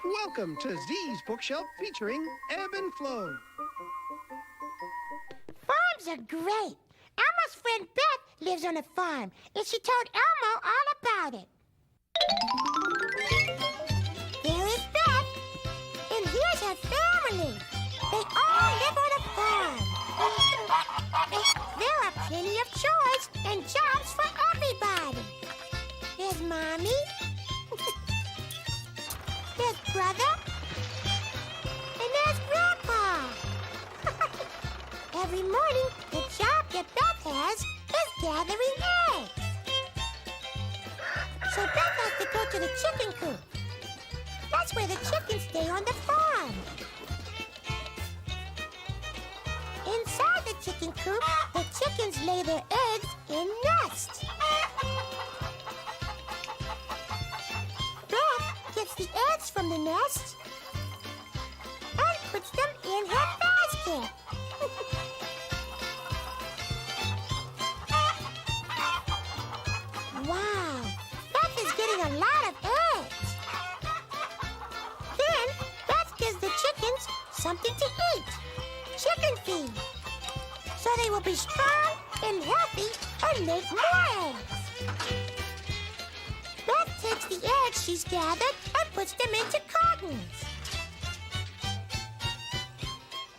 Welcome to Z's Bookshelf featuring Ebb and Flow. Farms are great. Elmo's friend Beth lives on a farm, and she told Elmo all about it. There is Beth, and here's her family. They all live on a farm. There are plenty of chores and jobs for everybody. There's Mommy. There's Brother. And there's Grandpa. Every morning, the job that Beth has is gathering eggs. So Beth has to go to the chicken coop. That's where the chickens stay on the farm. Inside the chicken coop, the chickens lay their eggs in nests. Beth gets the eggs from the nest and puts them in her basket. Wow, Beth is getting a lot of eggs. Then Beth gives the chickens something to eat. Chicken feed. So they will be strong and healthy and make more eggs. Beth takes the eggs she's gathered and puts them into cartons.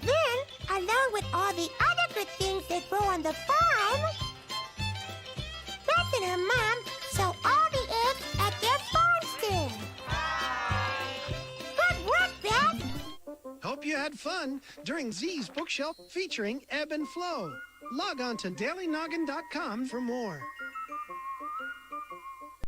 Then, along with all the other good things that grow on the farm, Beth and her mom sell all the eggs at their farm stand. Good work, Beth! Hope you had fun during Z's Bookshelf featuring Ebb and Flow. Log on to dailynoggin.com for more.